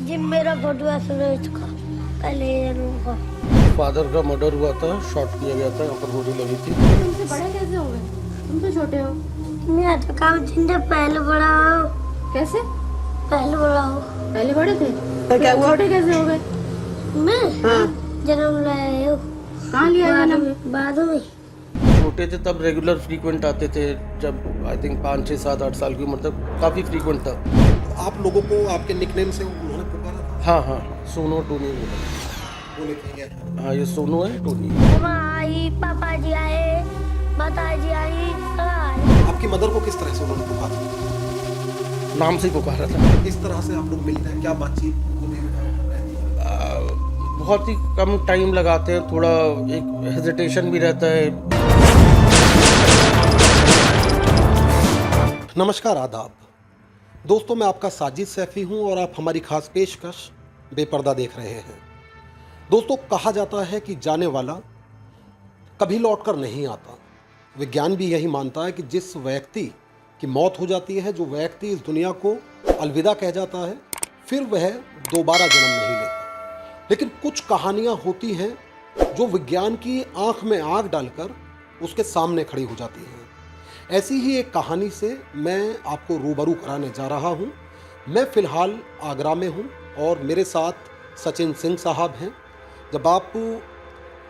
जी मेरा फोटो है सुरेश का, पहले जन्म का। फादर का मर्डर हुआ था, शॉट किया गया था, यहाँ पर गोली लगी थी। तुमसे बड़े कैसे हो गए? तुम तो छोटे हो। मैं तो काम जिंदे पहले बड़ा हो, कैसे? पहले बड़ा हो। पहले बड़े थे तो क्या हुआ? छोटे कैसे हो गए? मैं हाँ। जन्म लाया हूँ कहाँ लिया जन्म? बाद में। छोटे थे तब रेगुलर फ्रीक्वेंट आते थे, जब आई थिंक 5, 6, 7, 8 साल की उम्र तक काफ़ी फ्रीक्वेंट था। आप लोगों को आपके निकनेम से उन्होंने पुकारा था? हाँ हाँ, सोनू टोनी बोला। वो लिखी है। हाँ, ये सोनू है, टोनी। मम्मा आई, पापा जी आए, माता जी आई, सब आए। आपकी मदर को किस तरह से उन्होंने पुकारा? नाम से ही पुकारा था। किस तरह से आप लोग मिलते हैं, क्या बातचीत होती है? बहुत ही कम टाइम लगाते हैं, थोड़ा एक हेजिटेशन भी रहता है। नमस्कार, आदाब दोस्तों, मैं आपका साजिद सैफी हूं और आप हमारी खास पेशकश बेपर्दा देख रहे हैं। दोस्तों, कहा जाता है कि जाने वाला कभी लौटकर नहीं आता। विज्ञान भी यही मानता है कि जिस व्यक्ति की मौत हो जाती है, जो व्यक्ति इस दुनिया को अलविदा कह जाता है, फिर वह दोबारा जन्म नहीं लेता। लेकिन कुछ कहानियां होती हैं जो विज्ञान की आंख में आग डालकर उसके सामने खड़ी हो जाती हैं। ऐसी ही एक कहानी से मैं आपको रूबरू कराने जा रहा हूं। मैं फ़िलहाल आगरा में हूं और मेरे साथ सचिन सिंह साहब हैं। जब आप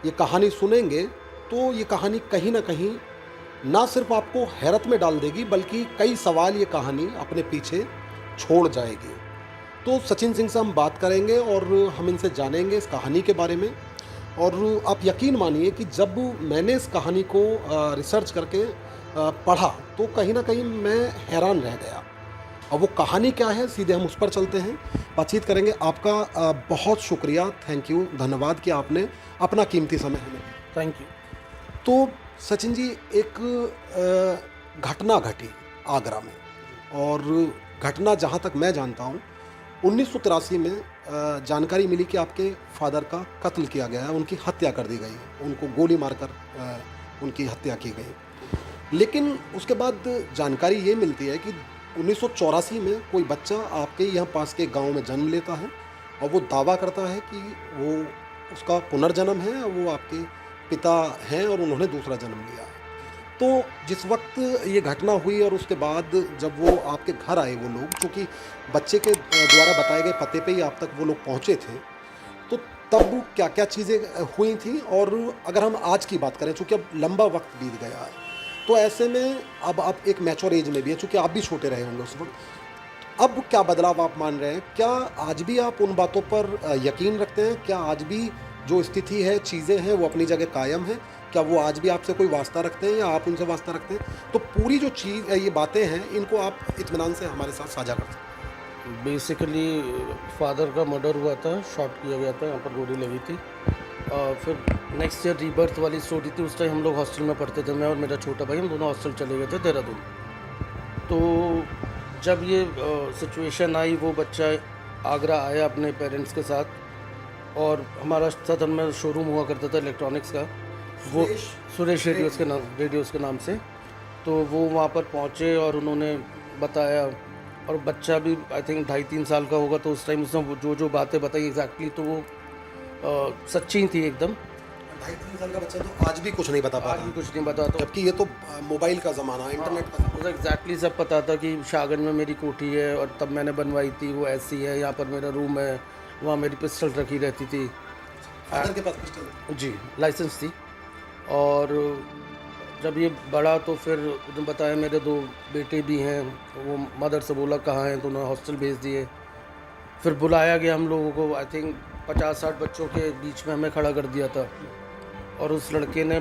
ये कहानी सुनेंगे तो ये कहानी कहीं ना कहीं ना सिर्फ आपको हैरत में डाल देगी, बल्कि कई सवाल ये कहानी अपने पीछे छोड़ जाएगी। तो सचिन सिंह से हम बात करेंगे और हम इनसे जानेंगे इस कहानी के बारे में। और आप यकीन मानिए कि जब मैंने इस कहानी को रिसर्च करके पढ़ा तो कहीं ना कहीं मैं हैरान रह गया। अब वो कहानी क्या है, सीधे हम उस पर चलते हैं, बातचीत करेंगे। आपका बहुत शुक्रिया, थैंक यू, धन्यवाद कि आपने अपना कीमती समय हमें दिया। Thank you. तो सचिन जी, एक घटना घटी आगरा में, और घटना जहाँ तक मैं जानता हूँ 1983 में जानकारी मिली कि आपके फादर का कत्ल किया गया है, उनकी हत्या कर दी गई, उनको गोली मारकर उनकी हत्या की गई। लेकिन उसके बाद जानकारी ये मिलती है कि 1984 में कोई बच्चा आपके यहाँ पास के गांव में जन्म लेता है और वो दावा करता है कि वो उसका पुनर्जन्म है, वो आपके पिता हैं और उन्होंने दूसरा जन्म लिया है। तो जिस वक्त ये घटना हुई और उसके बाद जब वो आपके घर आए वो लोग, चूँकि बच्चे के द्वारा बताए गए पते पे ही आप तक वो लोग पहुँचे थे, तो तब क्या क्या चीज़ें हुई थी? और अगर हम आज की बात करें, चूँकि अब लंबा वक्त बीत गया है, तो ऐसे में अब आप एक मैच्योर एज में भी है, चूँकि आप भी छोटे रहे होंगे उस वक्त, अब क्या बदलाव आप मान रहे हैं? क्या आज भी आप उन बातों पर यकीन रखते हैं? क्या आज भी जो स्थिति है, चीज़ें हैं, वो अपनी जगह कायम है? क्या वो आज भी आपसे कोई वास्ता रखते हैं या आप उनसे वास्ता रखते हैं? तो पूरी जो चीज़ ये बातें हैं, इनको आप इत्मीनान से हमारे साथ साझा कर सकते हैं। बेसिकली फादर का मर्डर हुआ था, शॉट किया गया था, यहाँ पर गोली लगी थी। फिर नेक्स्ट ईयर रीबर्थ वाली स्टोरी थी। उस टाइम हम लोग हॉस्टल में पढ़ते थे, मैं और मेरा छोटा भाई, हम दोनों हॉस्टल चले गए थे देहरादून। तो जब ये सिचुएशन आई, वो बच्चा आगरा आया अपने पेरेंट्स के साथ, और हमारा सदन में शोरूम हुआ करता था इलेक्ट्रॉनिक्स का, वो सुरेश रेडियोस के नाम से। तो वो वहाँ पर पहुँचे और उन्होंने बताया, और बच्चा भी आई थिंक 2.5-3 साल का होगा। तो उस टाइम उसने जो बातें बताई एग्जैक्टली, तो वो सच्ची थी एकदम। 2.5-3 साल का बच्चा तो आज भी कुछ नहीं बता आज पाता, भी कुछ नहीं बताता। जबकि ये तो मोबाइल का ज़माना, इंटरनेट का ज़माना। मुझे एग्जैक्टली सब पता था कि शाहगंज में मेरी कोठी है और तब मैंने बनवाई थी, वो ऐसी है, यहाँ पर मेरा रूम है, वहाँ मेरी पिस्टल रखी रहती थी। फादर के पास पिस्टल? जी, लाइसेंस थी। और जब ये बड़ा, तो फिर उन्होंने बताया मेरे 2 बेटे भी हैं। वो मदर से बोला कहाँ हैं, तो उन्होंने हॉस्टल भेज दिए। फिर बुलाया गया हम लोगों को, आई थिंक 50-60 बच्चों के बीच में हमें खड़ा कर दिया था, और उस लड़के ने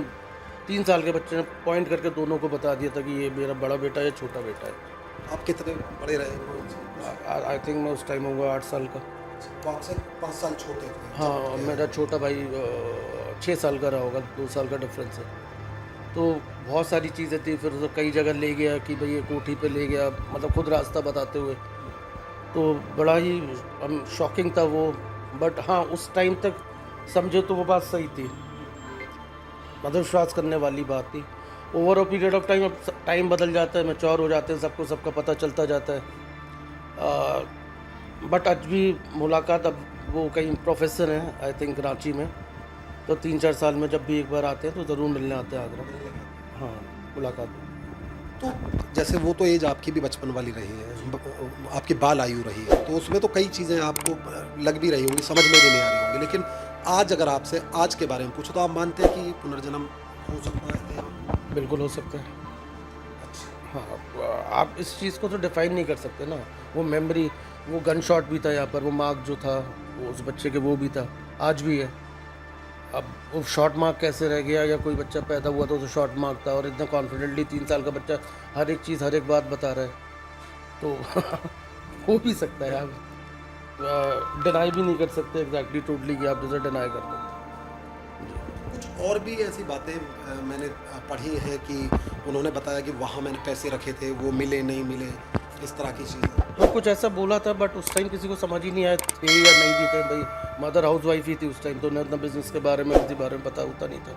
3 साल के बच्चे ने पॉइंट करके दोनों को बता दिया था कि ये मेरा बड़ा बेटा है, छोटा बेटा है। आप कितने बड़े रहे? आई थिंक मैं उस टाइम होगा 8 साल का। तो आपसे 5 साल छोटे थे? हाँ, और मेरा छोटा भाई 6 साल का रहा होगा, 2 साल का डिफरेंस है। तो बहुत सारी चीज़ें थी। फिर तो कई जगह ले गया कि भाई ये कोठी पे ले गया, मतलब खुद रास्ता बताते हुए। तो बड़ा ही शॉकिंग था वो। बट हाँ, उस टाइम तक समझे तो वो बात सही थी, मतलब विश्वास करने वाली बात थी। Over a period of time, अब टाइम बदल जाता है, मैच्योर हो जाते हैं, सबको सबका पता चलता जाता है। बट आज भी मुलाकात, अब वो कहीं प्रोफेसर हैं आई थिंक रांची में, तो 3-4 साल में जब भी एक बार आते हैं तो ज़रूर मिलने आते हैं आगरा। हाँ, मुलाकात। तो जैसे वो तो एज आपकी भी बचपन वाली रही है, आपकी बाल आयु रही है, तो उसमें तो कई चीज़ें आपको लग भी रही होंगी, समझ में भी नहीं आ रही होंगी, लेकिन आज अगर आपसे आज के बारे में पूछो तो आप मानते हैं कि पुनर्जन्म हो सकता है? बिल्कुल हो सकता है। हाँ, आप इस चीज़ को तो डिफाइन नहीं कर सकते ना। वो मेमोरी, वो गन शॉट भी था यहाँ पर, वो मार्क जो था वो उस बच्चे के वो भी था, आज भी है। अब वो शॉर्ट मार्क कैसे रह गया, या कोई बच्चा पैदा हुआ तो शॉर्ट मार्क था और इतना कॉन्फिडेंटली 3 साल का बच्चा हर एक चीज़ हर एक बात बता रहा है, तो हो भी सकता है। आप डिनाई भी नहीं कर सकते एग्जैक्टली टोटली कि आप जैसे डिनाई कर दो। कुछ और भी ऐसी बातें मैंने पढ़ी हैं कि उन्होंने बताया कि वहाँ मैंने पैसे रखे थे, वो मिले नहीं मिले, इस तरह की चीज़ें। हाँ, कुछ ऐसा बोला था, बट उस टाइम किसी को समझ ही नहीं आया थे या नहीं भी थे। भाई मदर हाउस वाइफ ही थी उस टाइम, तो उन्हें अपना बिजनेस के बारे में किसी बारे में पता होता नहीं था।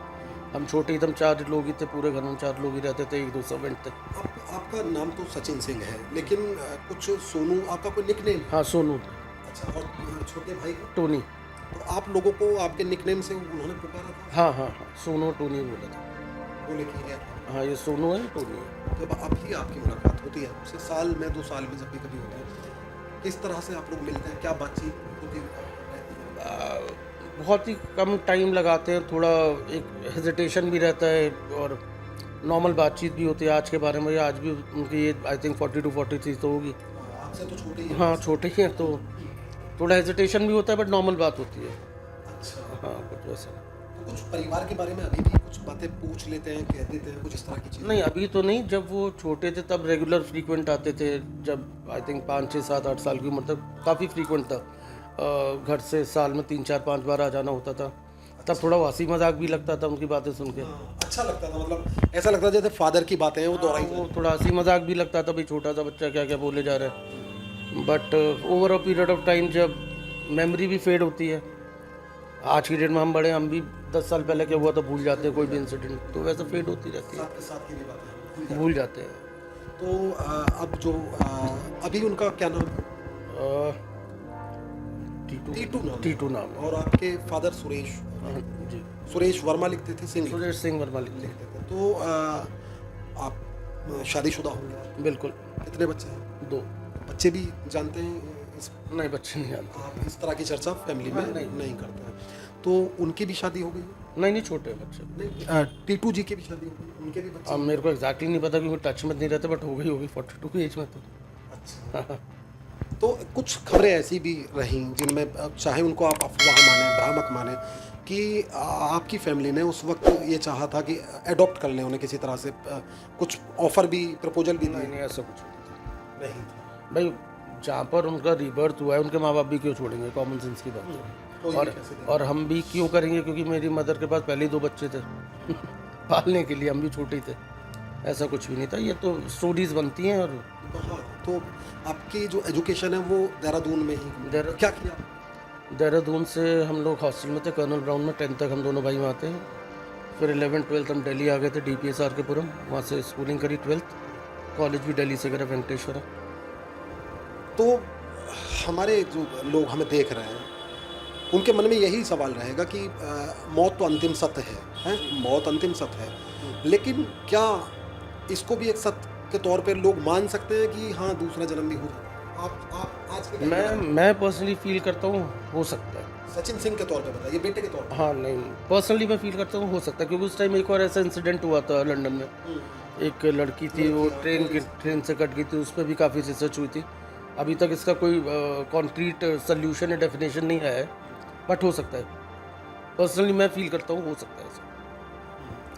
हम छोटे ही, हम 4 लोग ही थे पूरे घर में, 4 लोग ही रहते थे, 1-2 सर्वेंट थे। आपका नाम तो सचिन सिंह है, लेकिन कुछ सोनू आपका कोई निकनेम? हाँ, सोनू। अच्छा, और छोटे भाई का? टोनी। तो आप लोगों को आपके निकनेम से उन्होंने पुकारा था? हाँ हाँ हाँ, सोनू टोनी बोला था। वो लेके गया था? हाँ, ये सोनू है, टोनी है। जब अभी आपकी मुलाकात होती है उससे साल में 2 साल में जब भी कभी होती है, किस तरह से आप लोग मिलते हैं, क्या बातचीत होती है? बहुत ही कम टाइम लगाते हैं, थोड़ा एक हेजिटेशन भी रहता है और नॉर्मल बातचीत भी होती है। आज के बारे में, आज भी उनकी ये आई थिंक 42-43 तो होगी। आपसे तो छोटे ही हैं। हाँ, छोटे ही हैं, तो थोड़ा हेजिटेशन भी होता है, बट नॉर्मल बात होती है। अच्छा, हाँ, कुछ वैसा। तो कुछ परिवार के बारे में अभी भी कुछ बातें पूछ लेते हैं, कह देते हैं, कुछ इस तरह की चीज़ें? नहीं, अभी तो नहीं। जब वो छोटे थे तब रेगुलर फ्रीक्वेंट आते थे, जब आई थिंक 5, 6, 7, 8 साल की उम्र तक काफ़ी फ्रीक्वेंट था। घर से साल में 3, 4, 5 बार आ जाना होता था। तब थोड़ा हंसी मजाक भी लगता था उनकी बातें सुन के। अच्छा लगता था, मतलब ऐसा लगता था जैसे फादर की बातें हैं वो दोहराई जा रही वो थोड़ा हंसी मजाक भी लगता था, भाई छोटा सा बच्चा क्या क्या बोले जा रहा है। But over a period of time जब मेमोरी भी फेड होती है, आज की डेट में हम बड़े, हम भी 10 साल पहले क्या हुआ था भूल जाते हैं, कोई भी इंसिडेंट, तो वैसे फेड होती रहती है, साथ के साथ की भी बातें भूल जाते हैं। तो अब जो अभी उनका क्या नाम है? टीटू नाम है। टीटू नाम है। और आपके फादर सुरेश? हाँ, जी, सुरेश वर्मा लिखते थे, सिंह सुरेश सिंह वर्मा लिखते लिखते थे। तो आप शादीशुदा होंगे? हैं। बिल्कुल। कितने बच्चे हैं? 2। बच्चे भी जानते हैं इस, नहीं, बच्चे नहीं जानते। आप इस तरह की चर्चा फैमिली में नहीं करते हैं? तो उनकी भी शादी हो गई? नहीं, छोटे बच्चे। नहीं, टीटू जी की भी शादी हो गई, उनके भी बच्चे? अब मेरे को एग्जैक्टली नहीं पता क्योंकि टच में नहीं रहते, बट हो गई होगी 42 की एज में तो। अच्छा। तो कुछ खबरें ऐसी भी रहीं जिनमें चाहे उनको आप अफवाह माने, भ्रामक माने, कि आपकी फैमिली ने उस वक्त ये चाहा था कि अडॉप्ट कर लें उन्हें किसी तरह से, कुछ ऑफर भी, प्रपोजल भी नहीं, ऐसा कुछ नहीं नहीं था। था भाई। जहाँ पर उनका रीबर्थ हुआ है, उनके माँ बाप भी क्यों छोड़ेंगे, कॉमन सेंस की बात है। और हम भी क्यों करेंगे, क्योंकि मेरी मदर के पास पहले ही 2 बच्चे थे पालने के लिए, हम भी छोटे ही थे। ऐसा कुछ भी नहीं था, ये तो स्टोरीज बनती हैं। और हाँ, तो आपकी जो एजुकेशन है वो देहरादून में ही क्या किया? देहरादून से हम लोग हॉस्टल में थे, कर्नल ब्राउन में। 10 तक हम दोनों भाई वहाँ थे। फिर 11th 12th हम दिल्ली आ गए थे, DPSR के पुरम, वहाँ से स्कूलिंग करी। 12th कॉलेज भी दिल्ली से करा, वेंकटेश्वरा। तो हमारे जो लोग हमें देख रहे हैं उनके मन में यही सवाल रहेगा कि मौत तो अंतिम सत्य है, मौत अंतिम सत्य है, लेकिन क्या इसको भी एक सत्य के तौर पे लोग मान सकते हैं कि हाँ दूसरा जन्म भी हो जाता है? आप आज के मैं पर्सनली फील करता हूँ हो सकता है। सचिन सिंह के तौर पे बताइए, बेटे के तौर पे। हाँ, नहीं, पर्सनली मैं फील करता हूँ हो सकता है, क्योंकि उस टाइम एक और ऐसा इंसिडेंट हुआ था लंदन में। एक लड़की थी, वो ट्रेन से कट गई थी, उस पर भी काफ़ी रिसर्च हुई थी। अभी तक इसका कोई कॉन्क्रीट सोल्यूशन या डेफिनेशन नहीं आया है, बट हो सकता है। पर्सनली मैं फील करता हूँ हो सकता है ऐसा।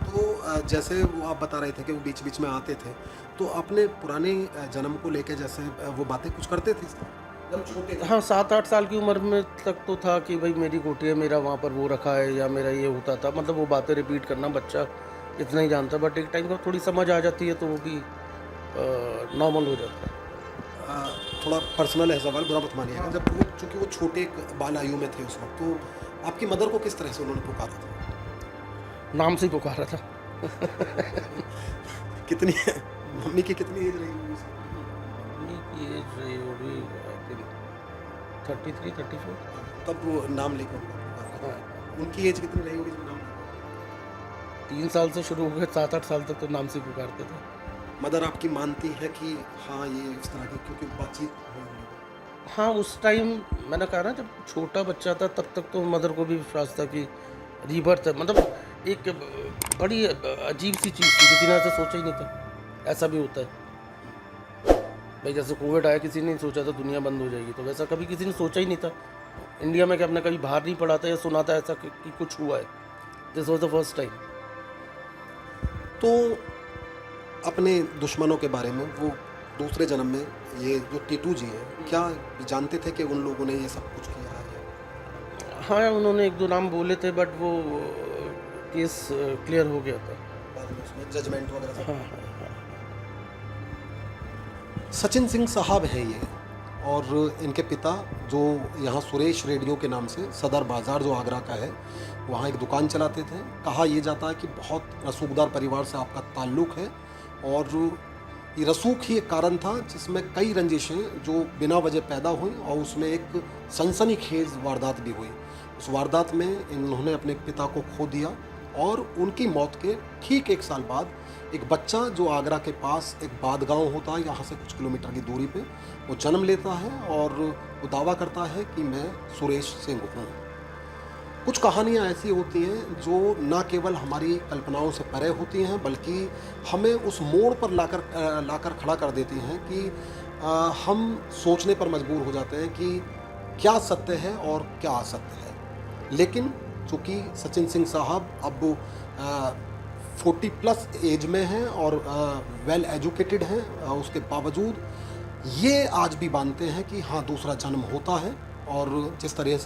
तो जैसे वो आप बता रहे थे कि वो बीच बीच में आते थे, तो अपने पुराने जन्म को लेके जैसे वो बातें कुछ करते थे जब छोटे थे? हाँ, 7-8 साल की उम्र में तक तो था कि भाई मेरी कोठी है, मेरा वहाँ पर वो रखा है, या मेरा ये होता था, मतलब वो बातें रिपीट करना बच्चा इतना ही जानता। बट एक टाइम पर थोड़ी समझ आ जाती है तो वो भी नॉर्मल हो जाता है। थोड़ा पर्सनल है सवाल, बुरा मत मानिएगा। जब वो चूँकि वो छोटे बाल आयु में थे उस वक्त, तो आपकी मदर को किस तरह से उन्होंने पुकारा था? नाम से ही पुकारा था। कितनी मम्मी की कितनी एज रही होगी? मम्मी की एज रही होगी 33, 34। तब वो नाम लेकर उनका पुकारा। उनकी एज कितनी रही होगी जब नाम लेकर? 3 साल से शुरू हो गए, 7-8 साल तक तो नाम से पुकारते थे। मदर आपकी मानती है कि हाँ ये इस तरह की, क्योंकि बातचीत हुई होगी। हाँ, उस टाइम मैंने कहा ना, जब छोटा बच्चा था तब तक तो मदर को भी विश्वास था कि रीबर्थ है, मतलब एक बड़ी अजीब सी चीज़ थी, किसी ने ऐसा सोचा ही नहीं था ऐसा भी होता है। भाई जैसे कोविड आया, किसी ने नहीं सोचा था दुनिया बंद हो जाएगी, तो वैसा कभी किसी ने सोचा ही नहीं था इंडिया में कि आपने कभी बाहर नहीं पढ़ा था या सुना था ऐसा कि कुछ हुआ है। This was the first time. तो अपने दुश्मनों के बारे में, वो दूसरे जन्म में ये जो टीटू जी हैं, क्या जानते थे कि उन लोगों ने ये सब कुछ किया है? हाँ, उन्होंने 1-2 नाम बोले थे, बट वो केस क्लियर हो गया था। बाद में उसमें जजमेंट वगैरह सब। हाँ हाँ हाँ। सचिन सिंह साहब हैं ये, और इनके पिता जो यहाँ सुरेश रेडियो के नाम से सदर बाज़ार जो आगरा का है, वहाँ एक दुकान चलाते थे। कहा यह जाता है कि बहुत रसूखदार परिवार से आपका ताल्लुक़ है, और ये रसूख ही एक कारण था जिसमें कई रंजिशें जो बिना वजह पैदा हुई, और उसमें एक सनसनीखेज वारदात भी हुई। उस वारदात में इन्होंने अपने पिता को खो दिया, और उनकी मौत के ठीक 1 साल बाद एक बच्चा जो आगरा के पास एक बाद गाँव होता है, यहाँ से कुछ किलोमीटर की दूरी पे, वो जन्म लेता है और वो दावा करता है कि मैं सुरेश सिंह हूँ। कुछ कहानियाँ ऐसी होती हैं जो न केवल हमारी कल्पनाओं से परे होती हैं, बल्कि हमें उस मोड़ पर लाकर खड़ा कर देती हैं कि हम सोचने पर मजबूर हो जाते हैं कि क्या सत्य है और क्या असत्य है। लेकिन चूँकि सचिन सिंह साहब अब 40+ एज में हैं और वेल एजुकेटेड हैं, उसके बावजूद ये आज भी मानते हैं कि हाँ दूसरा जन्म होता है। और जिस तरह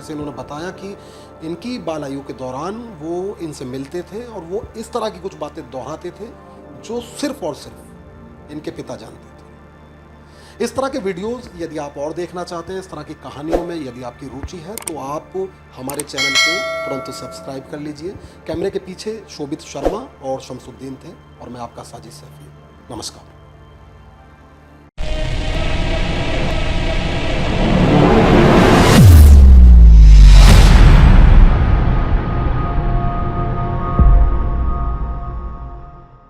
से इन्होंने बताया कि इनकी बाल आयु के दौरान वो इनसे मिलते थे, और वो इस तरह की कुछ बातें दोहराते थे जो सिर्फ और सिर्फ इनके पिता जानते थे। इस तरह के वीडियोस यदि आप और देखना चाहते हैं, इस तरह की कहानियों में यदि आपकी रुचि है, तो आप हमारे चैनल को तुरंत सब्सक्राइब कर लीजिए। कैमरे के पीछे शोभित शर्मा और शमसुद्दीन थे, और मैं आपका साजिद सैफी। नमस्कार।